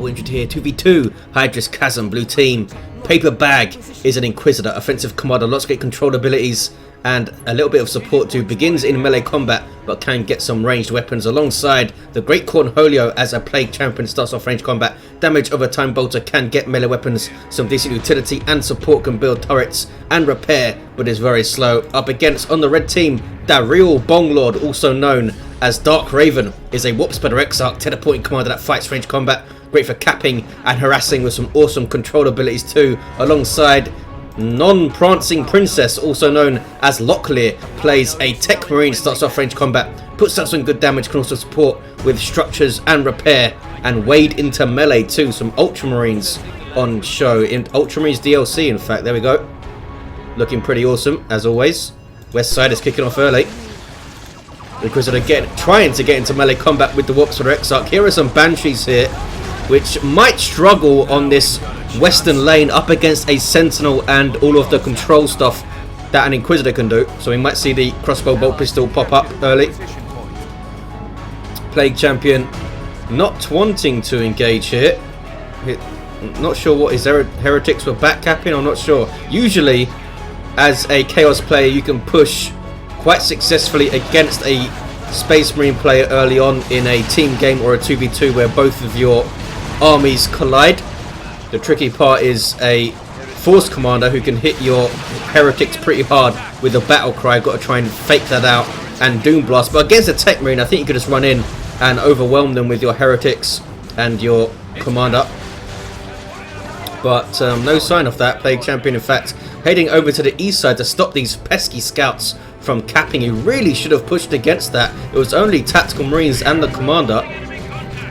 injured here. 2v2, Hydris Chasm, blue team. PaperBaG is an Inquisitor, offensive commander, lots of great control abilities and a little bit of support too. Begins in melee combat but can get some ranged weapons alongside the great Cornholio as a plague champion. Starts off range combat, damage over time bolter, can get melee weapons, some decent utility and support, can build turrets and repair but is very slow. Up against on the red team, Real BongLord, also known as DarkRaven, is a warp spreader Exarch teleporting commander that fights range combat, great for capping and harassing with some awesome control abilities too, alongside Nonprancingprincess, also known as Locklear, plays a Techmarine, starts off range combat, puts out some good damage, can also support with structures and repair, and wade into melee too. Some Ultramarines on show, in Ultramarines DLC in fact, there we go. Looking pretty awesome as always. West side is kicking off early because they're trying to get into melee combat with the warp spreader Exarch. Here are some Banshees here, which might struggle on this western lane up against a Sentinel and all of the control stuff that an Inquisitor can do. So we might see the crossbow bolt pistol pop up early. Plague Champion not wanting to engage here. Not sure what his heretics were backcapping, I'm not sure. Usually as a Chaos player you can push quite successfully against a Space Marine player early on in a team game or a 2v2 where both of your armies collide. The tricky part is a Force Commander who can hit your heretics pretty hard with a battle cry. Got to try and fake that out and Doom Blast. But against a Techmarine, I think you could just run in and overwhelm them with your heretics and your commander. But no sign of that. Plague Champion, in fact, heading over to the east side to stop these pesky scouts from capping. He really should have pushed against that. It was only Tactical Marines and the commander.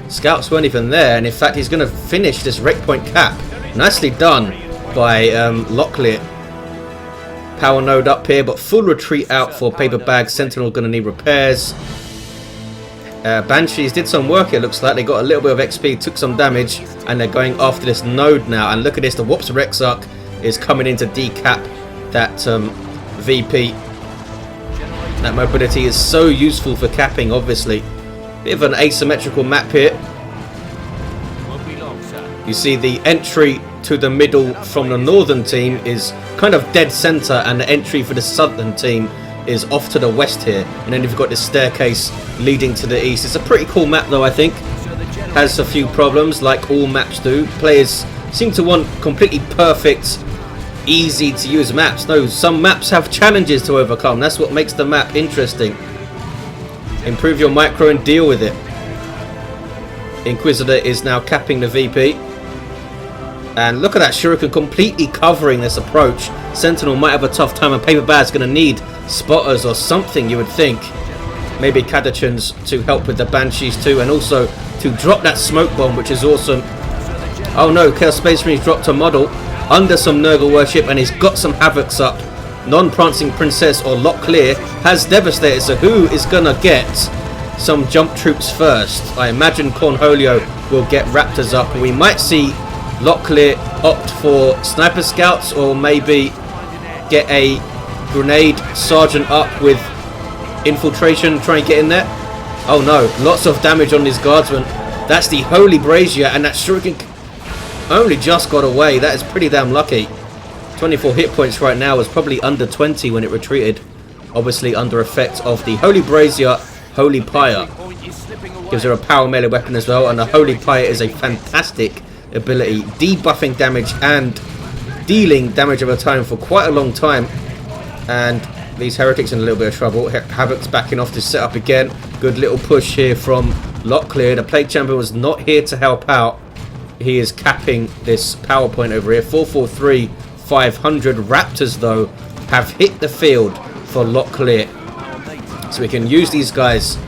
Scouts weren't even there, and in fact he's going to finish this wreck point cap. Nicely done by Locklear. Power node up here, but full retreat out for PaperBaG. Sentinel going to need repairs. Banshees did some work, it looks like. They got a little bit of XP, took some damage, and they're going after this node now. And look at this, the warp spreader Exarch is coming in to decap that VP. That mobility is so useful for capping, obviously. Bit of an asymmetrical map here. You see the entry to the middle from the northern team is kind of dead center, and the entry for the southern team is off to the west here. And then you've got this staircase leading to the east. It's a pretty cool map though, I think. Has a few problems like all maps do. Players seem to want completely perfect, easy to use maps. No, some maps have challenges to overcome. That's what makes the map interesting. Improve your micro and deal with it. Inquisitor is now capping the VP. And look at that Shuriken completely covering this approach. Sentinel might have a tough time, and PaperBag's going to need spotters or something, you would think. Maybe Catachans to help with the Banshees too, and also to drop that smoke bomb, which is awesome. Oh no, Chaos Space Marines dropped a model under some Nurgle worship, and he's got some Havocs up. Nonprancingprincess or Locklear has Devastator, so who is gonna get some jump troops first? I imagine Cornholio will get Raptors up, and we might see Locklear opt for Sniper Scouts, or maybe get a Grenade Sergeant up with Infiltration, try and get in there. Oh no, lots of damage on these Guardsmen. That's the Holy Brazier, and that Shuriken only just got away. That is pretty damn lucky. 24 hit points right now, was probably under 20 when it retreated. Obviously under effect of the Holy Brazier, Holy Pyre. Gives her a power melee weapon as well, and the Holy Pyre is a fantastic ability, debuffing damage and dealing damage over time for quite a long time. And these heretics in a little bit of trouble. Havoc's backing off to set up again. Good little push here from Locklear. The Plague Champion was not here to help out. He is capping this power point over here. 443, 500 Raptors though have hit the field for Locklear, so we can use these guys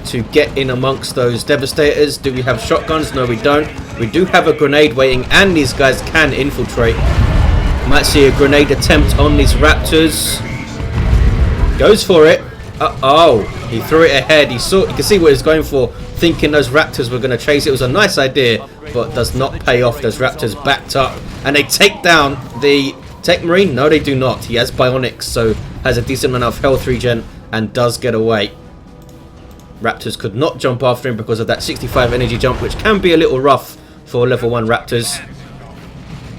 to get in amongst those Devastators. Do we have shotguns? No, we don't. We do have a grenade waiting, and these guys can infiltrate. Might see a grenade attempt on these Raptors. Goes for it. Oh, he threw it ahead. You can see what he's going for, thinking those Raptors were going to chase it. It was a nice idea, but does not pay off. Those Raptors backed up, and they take down the Techmarine. No, they do not. He has Bionics, so has a decent amount of health regen and does get away. Raptors could not jump after him because of that 65 energy jump, which can be a little rough for level 1 Raptors.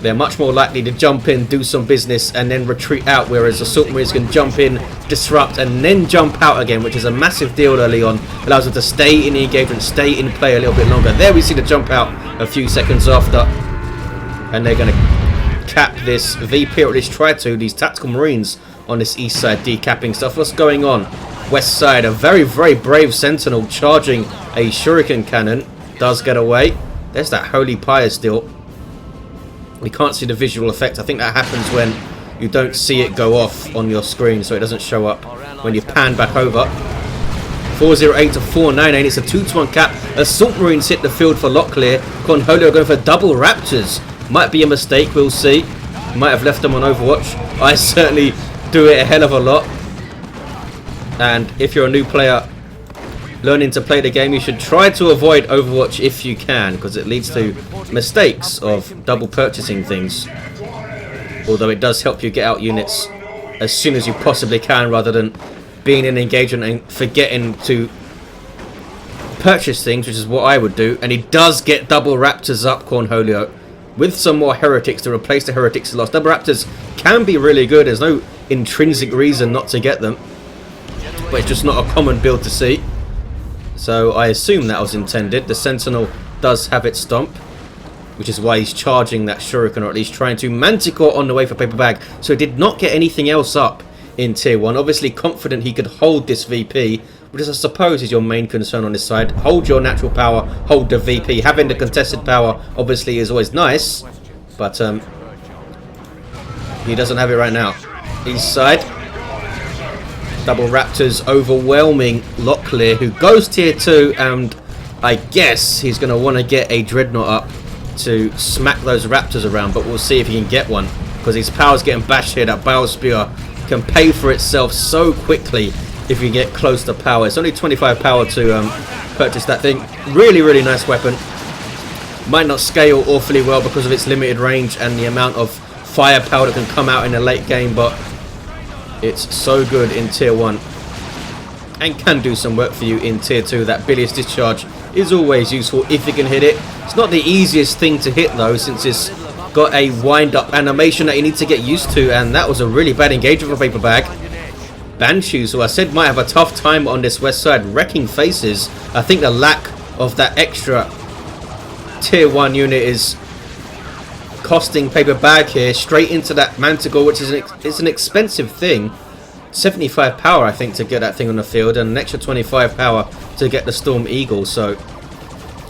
They're much more likely to jump in, do some business, and then retreat out, whereas Assault Marines can jump in, disrupt, and then jump out again, which is a massive deal early on. Allows them to stay in the engagement, stay in play a little bit longer. There we see the jump out a few seconds after, and they're going to cap this VP, or at least try to, these Tactical Marines on this east side, decapping stuff. What's going on? West side, a very, very brave Sentinel charging a Shuriken Cannon. Does get away. There's that Holy Pyre still. We can't see the visual effect. I think that happens when you don't see it go off on your screen, so it doesn't show up when you pan back over. 408 to 498. It's a 2-to-1 cap. Assault Marines hit the field for Locklear. Cornholio going for double Raptors. Might be a mistake. We'll see. Might have left them on Overwatch. I certainly do it a hell of a lot. And if you're a new player learning to play the game, you should try to avoid Overwatch if you can, because it leads to mistakes of double purchasing things. Although it does help you get out units as soon as you possibly can, rather than being in engagement and forgetting to purchase things, which is what I would do. And he does get double Raptors up, Cornholio, with some more Heretics to replace the Heretics he lost. Double Raptors can be really good. There's no intrinsic reason not to get them, but it's just not a common build to see. So I assume that was intended. The Sentinel does have its stomp, which is why he's charging that Shuriken, or at least trying to. Manticore on the way for PaperBaG, so he did not get anything else up in Tier 1. Obviously confident he could hold this VP, which is, I suppose, is your main concern on this side. Hold your natural power, hold the VP. Having the contested power, obviously, is always nice, but he doesn't have it right now. East side. Double Raptors overwhelming Locklear, who goes Tier 2, and I guess he's going to want to get a dreadnought up to smack those Raptors around, but we'll see if he can get one, because his power's getting bashed here. That Battle Spear can pay for itself so quickly if you get close to power. It's only 25 power to purchase that thing. Really, really nice weapon. Might not scale awfully well because of its limited range and the amount of firepower that can come out in the late game, but it's so good in Tier 1 and can do some work for you in Tier 2. That Bilious Discharge is always useful if you can hit it. It's not the easiest thing to hit though, since it's got a wind-up animation that you need to get used to, and that was a really bad engagement for PaperBaG. Banshees, who I said might have a tough time on this west side, wrecking faces. I think the lack of that extra Tier 1 unit is costing PaperBaG here. Straight into that Manticore, which is an expensive thing. 75 power, I think, to get that thing on the field, and an extra 25 power to get the Storm Eagle. So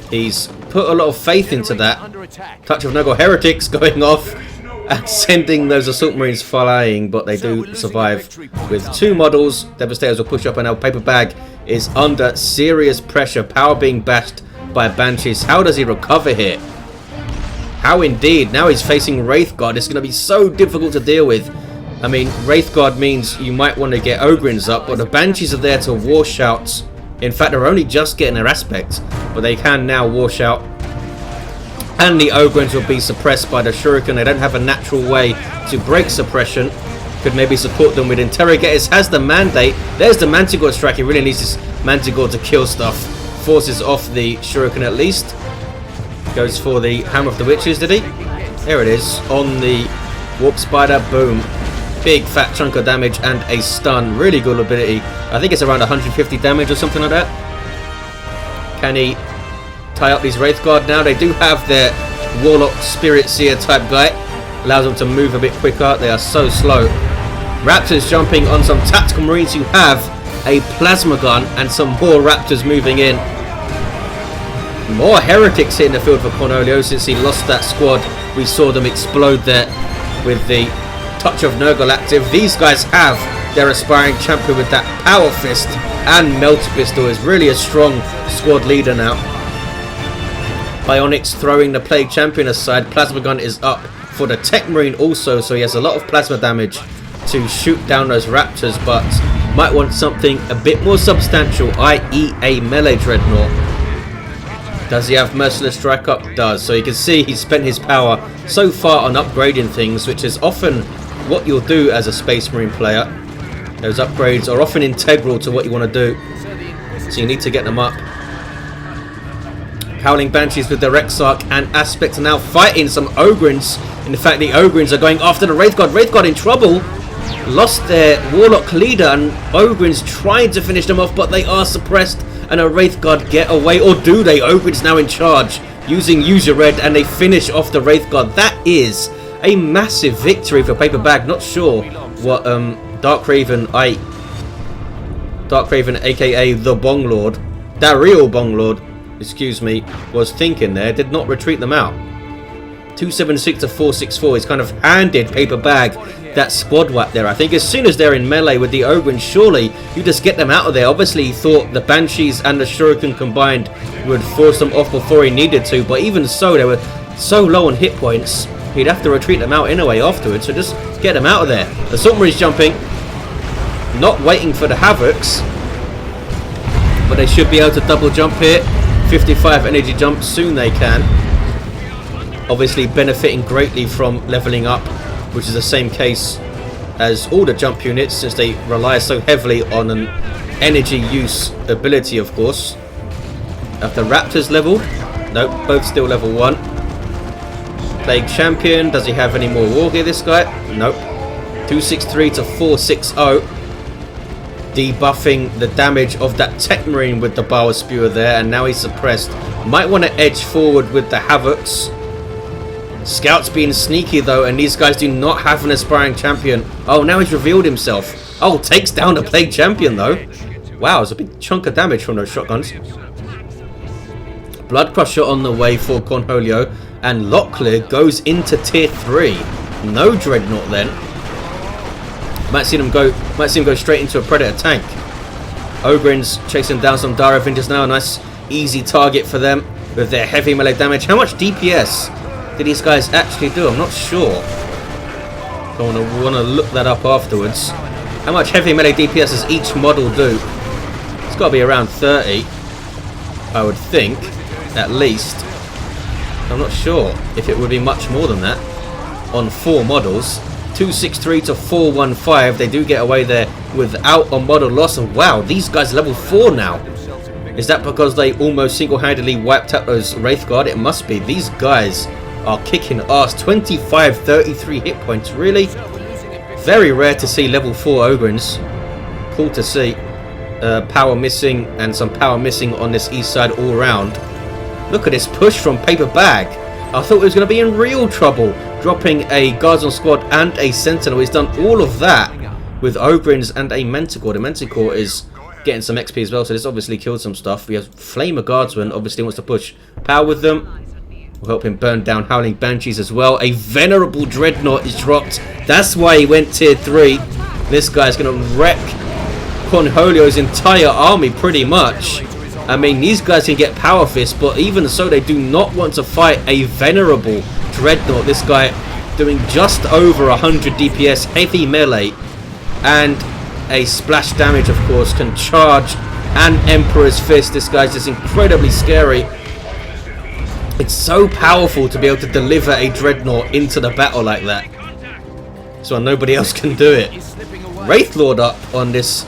he's put a lot of faith into that. Touch of Nurgle Heretics going off and sending those Assault Marines flying, but they do survive with 2 models. Devastators will push up, and now PaperBaG is under serious pressure. Power being bashed by Banshees. How does he recover here? How indeed. Now he's facing Wraithguard. It's going to be so difficult to deal with. I mean, Wraithguard means you might want to get Ogrins up, but the Banshees are there to wash out. In fact, they're only just getting their aspect, but they can now wash out. And the Ogrins will be suppressed by the Shuriken. They don't have a natural way to break suppression. Could maybe support them with Interrogators. Has the mandate. There's the Manticore strike. He really needs this Manticore to kill stuff. Forces off the Shuriken at least. Goes for the Hammer of the Witches, did he? There it is. On the Warp Spider. Boom. Big fat chunk of damage and a stun. Really good ability. I think it's around 150 damage or something like that. Can he tie up these Wraithguard now? They do have their Warlock Spirit Seer type guy. Allows them to move a bit quicker. They are so slow. Raptors jumping on some Tactical Marines who have a Plasma Gun, and some more Raptors moving in. More Heretics hitting the field for Cornholio since he lost that squad. We saw them explode there with the Touch of Nurgle active. These guys have their aspiring champion with that Power Fist, and Melt Pistol is really a strong squad leader now. Bionics throwing the Plague Champion aside. Plasma Gun is up for the Techmarine also, so he has a lot of plasma damage to shoot down those Raptors, but might want something a bit more substantial, i.e. a melee dreadnought. Does he have Merciless Strike up? Does. So you can see he's spent his power so far on upgrading things, which is often what you'll do as a Space Marine player. Those upgrades are often integral to what you want to do, so you need to get them up. Howling Banshees with their Exarch and Aspect are now fighting some Ogrins. In fact, the Ogrins are going after the Wraith God. Wraith God in trouble. Lost their Warlock leader, and Ogrins trying to finish them off, but they are suppressed, and a Wraith God get away. Or do they? Ogrins now in charge, using Use Your Red, and they finish off the Wraith God. That is a massive victory for PaperBaG. Not sure what DarkRaven, aka the BongLord, that real BongLord, excuse me, was thinking there. Did not retreat them out. 276 to 464. He's kind of handed PaperBaG that squad wipe there. I think as soon as they're in melee with the Ogrins, surely you just get them out of there. Obviously he thought the Banshees and the Shuriken combined would force them off before he needed to, but even so, they were so low on hit points, he'd have to retreat them out anyway afterwards, so just get them out of there. The Submarine's jumping, not waiting for the Havocs, but they should be able to double jump here. 55 energy jump, soon they can. Obviously benefiting greatly from leveling up, which is the same case as all the jump units, since they rely so heavily on an energy use ability, of course. Have the Raptors leveled? Nope, both still level 1. Plague Champion, does he have any more war gear, this guy? Nope. 263 to 460. Debuffing the damage of that Techmarine with the Bower Spewer there, and now he's suppressed. Might want to edge forward with the Havocs. Scouts being sneaky though, and these guys do not have an aspiring champion. Oh, now he's revealed himself. Oh, takes down the Plague Champion though. Wow, it's a big chunk of damage from those shotguns. Blood Crusher on the way for Cornholio, and Locklear goes into tier 3. No dreadnought then. Might see him go straight into a Predator tank. Ogrins chasing down some DarkRaven just now. A nice easy target for them with their heavy melee damage. How much DPS did these guys actually do? I'm not sure. I want to look that up afterwards. How much heavy melee DPS does each model do? It's got to be around 30, I would think, at least. I'm not sure if it would be much more than that on 4 models. 263 to 415. They do get away there without a model loss. And wow, these guys are level 4 now. Is that because they almost single-handedly wiped out those Wraith Guard? It must be. These guys are kicking ass. 25, 33 hit points. Really? Very rare to see level 4 Ogrins. Cool to see. Power missing, and some power missing on this east side all round. Look at this push from PaperBaG. I thought he was going to be in real trouble, dropping a Guardsman squad and a Sentinel. He's done all of that with Ogrins and a Manticore. The Manticore is getting some XP as well, so this obviously killed some stuff. We have Flamer Guardsman, obviously wants to push power with them. We'll help him burn down Howling Banshees as well. A Venerable Dreadnought is dropped. That's why he went tier 3. This guy's going to wreck Cornholio's entire army pretty much. I mean, these guys can get Power Fist, but even so, they do not want to fight a Venerable Dreadnought. This guy doing just over 100 DPS, heavy melee, and a splash damage, of course, can charge, and Emperor's Fist. This guy's just incredibly scary. It's so powerful to be able to deliver a Dreadnought into the battle like that. So nobody else can do it. Wraithlord up on this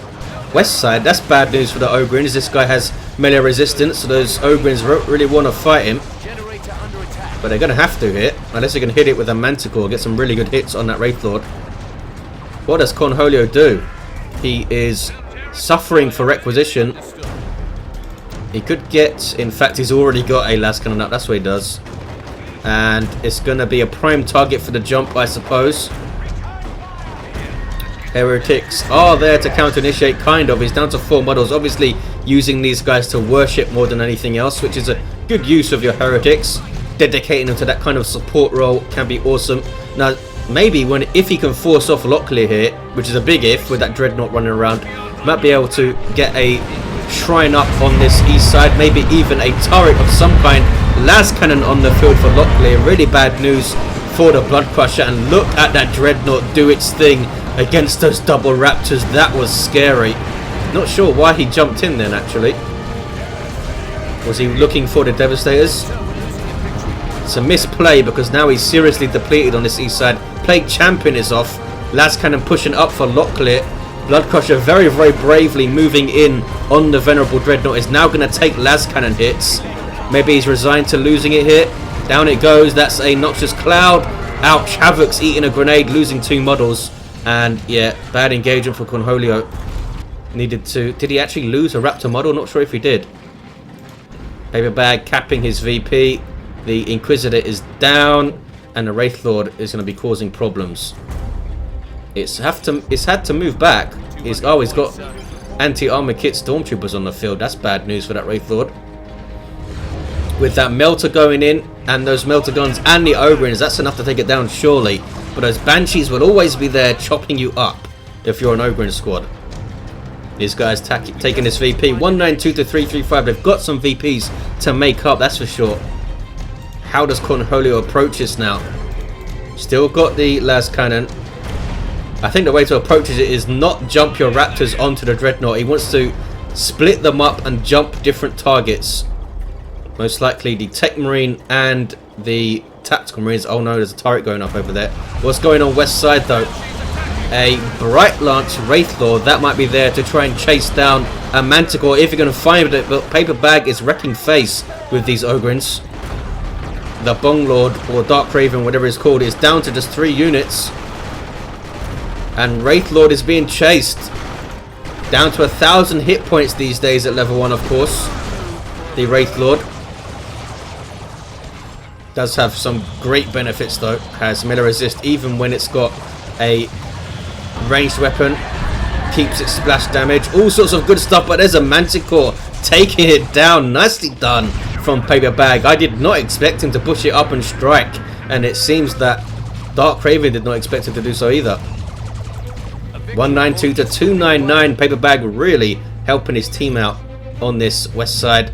west side. That's bad news for the Ogrins. This guy has melee resistance, so those Ogrins don't really want to fight him. But they're going to have to hit, unless they can hit it with a Manticore, get some really good hits on that Wraithlord. What does Cornholio do? He is suffering for requisition. He could get, in fact, he's already got a last cannon up. That's what he does. And it's going to be a prime target for the jump, I suppose. Heretics are there to counter-initiate, kind of. He's down to 4 models, obviously using these guys to worship more than anything else, which is a good use of your Heretics. Dedicating them to that kind of support role can be awesome. Now, maybe if he can force off Locklear here, which is a big if with that Dreadnought running around, might be able to get a shrine up on this east side, maybe even a turret of some kind. Las Cannon on the field for Locklear. Really bad news for the Blood Crusher, and look at that Dreadnought do its thing against those double Raptors. That was scary. Not sure why he jumped in then, actually. Was he looking for the Devastators? It's a misplay, because now he's seriously depleted on this east side. Plague Champion is off. Las Cannon pushing up for Locklear. Blood Crusher very, very bravely moving in on the Venerable Dreadnought. Is now going to take Las Cannon hits. Maybe he's resigned to losing it here. Down it goes. That's a noxious cloud. Ouch. Havoc's eating a grenade, losing 2 models. And yeah, bad engagement for Cornholio. Needed to... Did he actually lose a Raptor model? Not sure if he did. PaperBaG capping his VP. The Inquisitor is down. And the Wraith Lord is going to be causing problems. It's had to move back. He's got anti-armor kit stormtroopers on the field. That's bad news for that Wraith Lord. With that melter going in and those melter guns and the Ogrins, that's enough to take it down surely. But those Banshees will always be there chopping you up if you're an Ogrin squad. These guys taking this VP 192 to 335. They've got some VPs to make up, that's for sure. How does Cornholio approach this now? Still got the las cannon. I think the way to approach it is not jump your Raptors onto the dreadnought. He wants to split them up and jump different targets. Most likely the Techmarine and the Tactical Marines. Oh no, there's a turret going up over there. What's going on west side though? A Bright Lance Wraith Lord. That might be there to try and chase down a Manticore if you're going to find it. But PaperBaG is wrecking face with these Ogrins. The BongLord or DarkRaven, whatever it's called, is down to just 3 units. And Wraith Lord is being chased. Down to 1,000 hit points these days at level 1, of course. The Wraith Lord does have some great benefits though. Has melee resist even when it's got a ranged weapon. Keeps it splash damage. All sorts of good stuff. But there's a Manticore taking it down. Nicely done from PaperBaG. I did not expect him to push it up and strike. And it seems that DarkRaven did not expect him to do so either. 192 to 299. PaperBaG really helping his team out on this west side.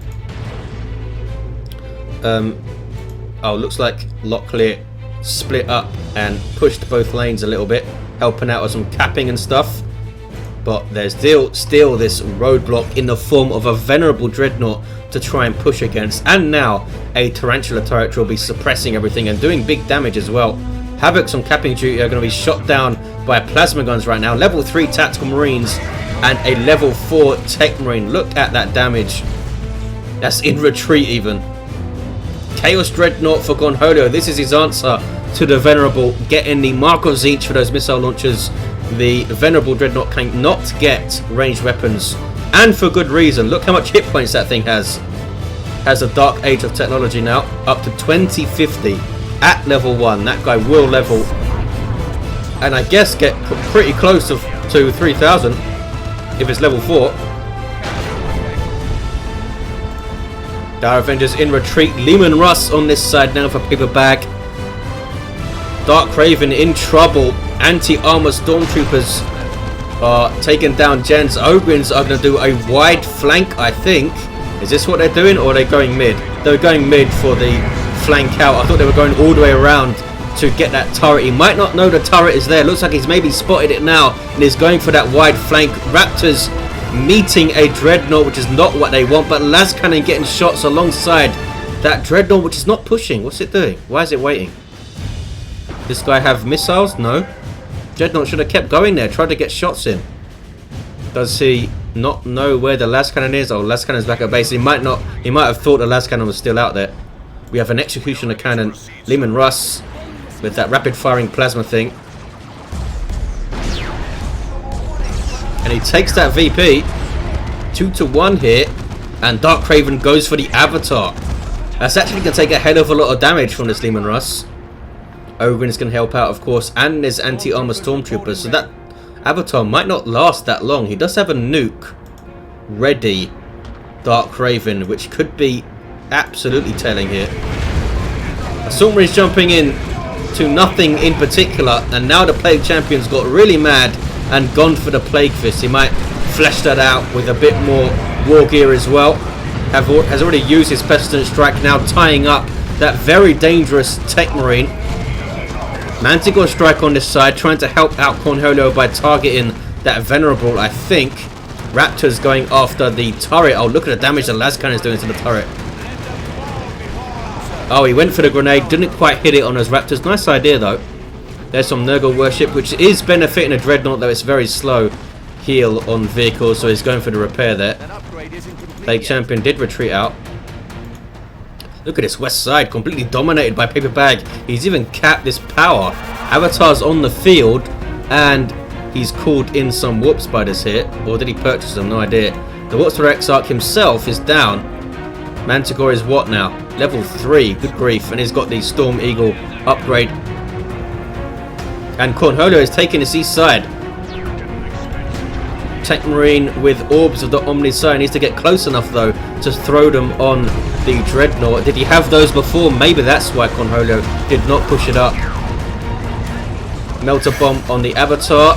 Oh, looks like Locklear split up and pushed both lanes a little bit, helping out with some capping and stuff. But there's still this roadblock in the form of a Venerable dreadnought to try and push against. And now a Tarantula turret will be suppressing everything and doing big damage as well. Havoc's on capping duty are going to be shot down by plasma guns right now. Level 3 Tactical Marines and a level 4 Techmarine. Look at that damage. That's in retreat even. Chaos Dreadnought for Cornholio. This is his answer to the Venerable getting the Mark of Tzeentch for those missile launchers. The Venerable Dreadnought cannot get ranged weapons, and for good reason. Look how much hit points that thing has. Has a Dark Age of technology now, up to 2050 at level 1. That guy will level, and I guess get pretty close to 3,000 if it's level 4. Dire Avengers in retreat. Leman Russ on this side now for PaperBaG. DarkRaven in trouble. Anti-armor stormtroopers are taking down gens. Ogrins are going to do a wide flank, I think. Is this what they're doing, or are they going mid? They're going mid for the flank out. I thought they were going all the way around to get that turret. He might not know the turret is there. Looks like he's maybe spotted it now and is going for that wide flank. Raptors meeting a dreadnought, which is not what they want, but las cannon getting shots alongside that dreadnought, which is not pushing. What's it doing? Why is it waiting? This guy have missiles? No. Dreadnought should have kept going there, tried to get shots in. Does he not know where the las cannon is? Oh, las cannon's back at base. He might have thought the las cannon was still out there. We have an executioner cannon. Leman Russ with that rapid firing plasma thing. And he takes that VP 2-1 here, and DarkRaven goes for the Avatar. That's actually going to take a hell of a lot of damage from this Leman Russ. Ogrin's going to help out, of course, and there's anti-armor stormtroopers, so that Avatar might not last that long. He does have a nuke ready, DarkRaven, which could be absolutely telling here. Assault Marines jumping in to nothing in particular, and now the Plague Champion's got really mad and gone for the Plague Fist. He might flesh that out with a bit more war gear as well. Has already used his Pestilent Strike, now tying up that very dangerous Techmarine. Manticore Strike on this side, trying to help out Cornholio by targeting that Venerable, I think. Raptors going after the turret. Oh, look at the damage the las cannon is doing to the turret. Oh, he went for the grenade, didn't quite hit it on those Raptors. Nice idea though. There's some Nurgle worship, which is benefiting a dreadnought, though it's very slow heal on vehicles, so he's going for the repair there. Plague Champion did retreat out. Look at this west side, completely dominated by PaperBaG. He's even capped this power. Avatar's on the field, and he's called in some warp spiders here. Or did he purchase them? No idea. The warp spider Exarch himself is down. Manticore is what now? Level 3. Good grief. And he's got the Storm Eagle upgrade. And Cornholio is taking this east side. Techmarine with orbs of the Omni Sire needs to get close enough though to throw them on the dreadnought. Did he have those before? Maybe that's why Cornholio did not push it up. Melter bomb on the Avatar.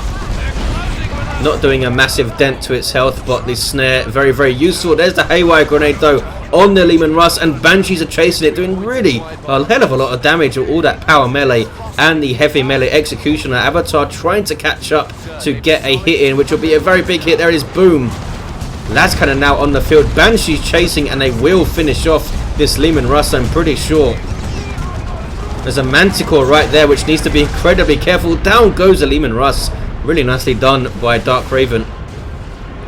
Not doing a massive dent to its health, but the snare very, very useful. There's the Haywire grenade though on the Leman Russ, and Banshees are chasing it, doing really a hell of a lot of damage with all that power melee and the heavy melee executioner. Avatar trying to catch up to get a hit in, which will be a very big hit. There it is, boom. Lascannon now on the field. Banshees chasing, and they will finish off this Leman Russ, I'm pretty sure. There's a Manticore right there, which needs to be incredibly careful. Down goes the Leman Russ. Really nicely done by DarkRaven.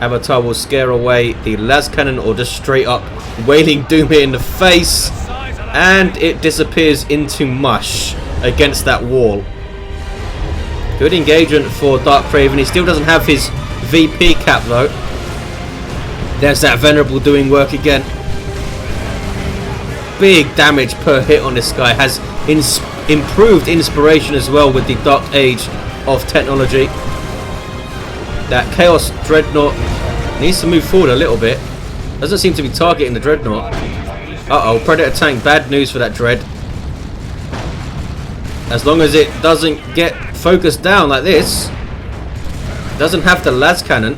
Avatar will scare away the Lascannon, or just straight up Wailing Doom it in the face. And it disappears into mush against that wall. Good engagement for DarkRaven. He still doesn't have his VP cap though. There's that Venerable doing work again. Big damage per hit on this guy. Has improved inspiration as well with the Dark Age of technology. That Chaos Dreadnought needs to move forward a little bit. Doesn't seem to be targeting the Dreadnought. Uh-oh, Predator tank. Bad news for that Dread. As long as it doesn't get focused down like this. Doesn't have the Lascannon.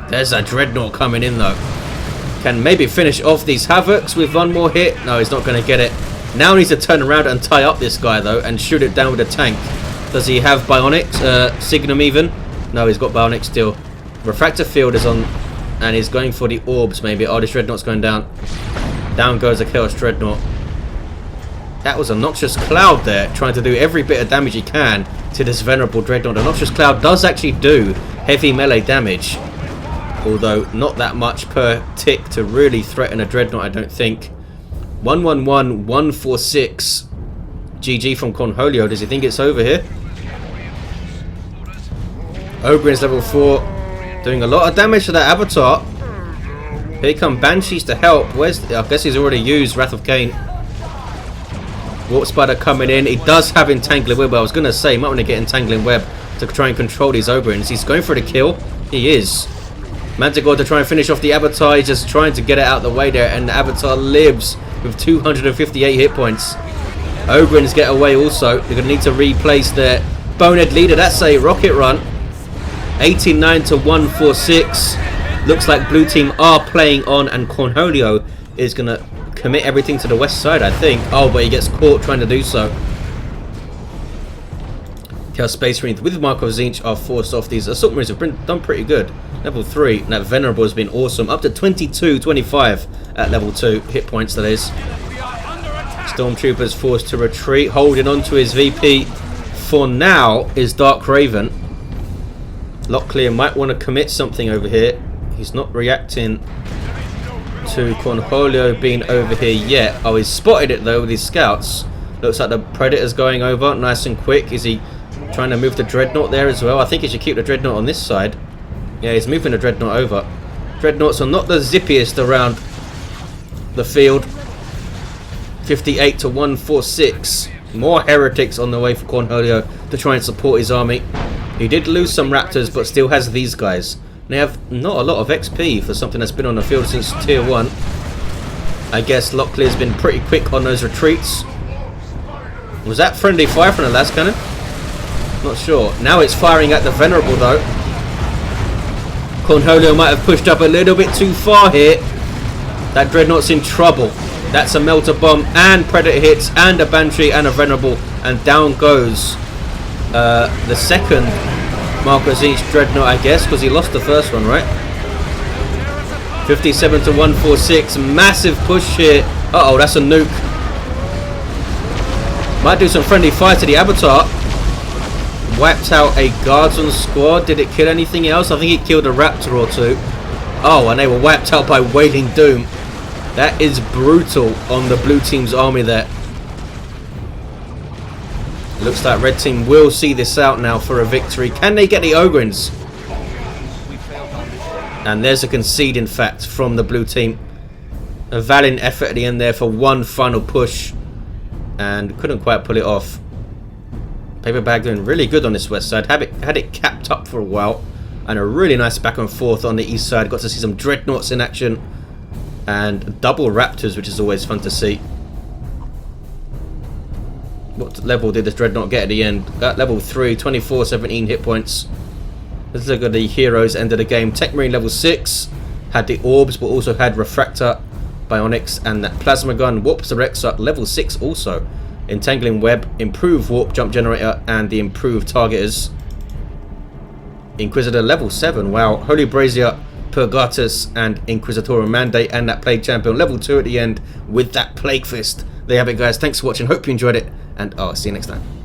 There's that Dreadnought coming in though. Can maybe finish off these Havocs with one more hit. No, he's not going to get it. Now needs to turn around and tie up this guy though, and shoot it down with a tank. Does he have Bionics? Signum even? No, he's got Bionics still. Refractor field is on, and he's going for the orbs maybe. Oh, this Dreadnought's going down. Down goes the Chaos Dreadnought. That was a Noxious Cloud there, trying to do every bit of damage he can to this Venerable Dreadnought. The Noxious Cloud does actually do heavy melee damage, although not that much per tick to really threaten a Dreadnought, I don't think. 111, 146. GG from Cornholio. Does he think it's over here? Ogren's level 4, doing a lot of damage to that Avatar. Here come Banshees to help. I guess he's already used Wrath of Cain. Warp Spider coming in. He does have Entangling Web. I was going to say, he might want to get Entangling Web to try and control these Ogrins. He's going for the kill. He is. Manticore to try and finish off the Avatar. He's just trying to get it out of the way there, and the Avatar lives with 258 hit points. Ogrins get away also. They're going to need to replace their Bonehead leader. That's a rocket run. 89 to 146. Looks like blue team are playing on, and Cornholio is going to commit everything to the west side, I think. Oh, but he gets caught trying to do so. Chaos Space Marines with Marco Zinch are forced off. These Assault Marines have done pretty good. Level 3, and that Venerable has been awesome. Up to 22-25 at level 2. Hit points, that is. Stormtroopers forced to retreat. Holding on to his VP for now is DarkRaven. Locklear might want to commit something over here. He's not reacting to Cornholio being over here yet. Oh, he's spotted it though with his scouts. Looks like the Predator's going over nice and quick. Is he trying to move the Dreadnought there as well? I think he should keep the Dreadnought on this side. Yeah, he's moving the Dreadnought over. Dreadnoughts are not the zippiest around the field. 58 to 146. More heretics on the way for Cornholio to try and support his army. He did lose some Raptors, but still has these guys. They have not a lot of XP for something that's been on the field since Tier 1. I guess Locklear's been pretty quick on those retreats. Was that friendly fire from the Lascannon? Not sure. Now it's firing at the Venerable though. Cornholio might have pushed up a little bit too far here. That Dreadnought's in trouble. That's a Melter Bomb and Predator hits and a Banshee and a Venerable, and down goes the second Marcus each Dreadnought, I guess, because he lost the first one, right? 57 to 146. Massive push here. Uh-oh, that's a nuke. Might do some friendly fire to the Avatar. Wiped out a Guardsman squad. Did it kill anything else? I think it killed a Raptor or two. Oh, and they were wiped out by Wailing Doom. That is brutal on the blue team's army there. Looks like red team will see this out now for a victory. Can they get the Ogrins? And there's a concede, in fact, from the blue team. A valiant effort at the end there for one final push. And couldn't quite pull it off. PaperBaG doing really good on this west side. Had it capped up for a while. And a really nice back and forth on the east side. Got to see some dreadnoughts in action. And double raptors, which is always fun to see. What level did this dreadnought get at the end? At level 3, 24, 17 hit points. Let's look at the heroes end of the game. Techmarine level 6. Had the orbs, but also had refractor, bionics, and that plasma gun. Warps the Exarch level 6 also. Entangling web, improved warp jump generator, and the improved targeters. Inquisitor level 7. Wow. Holy Brazier, Purgatus, and Inquisitorial Mandate, and that Plague Champion level 2 at the end with that Plague Fist. There you have it, guys. Thanks for watching. Hope you enjoyed it, and I'll see you next time.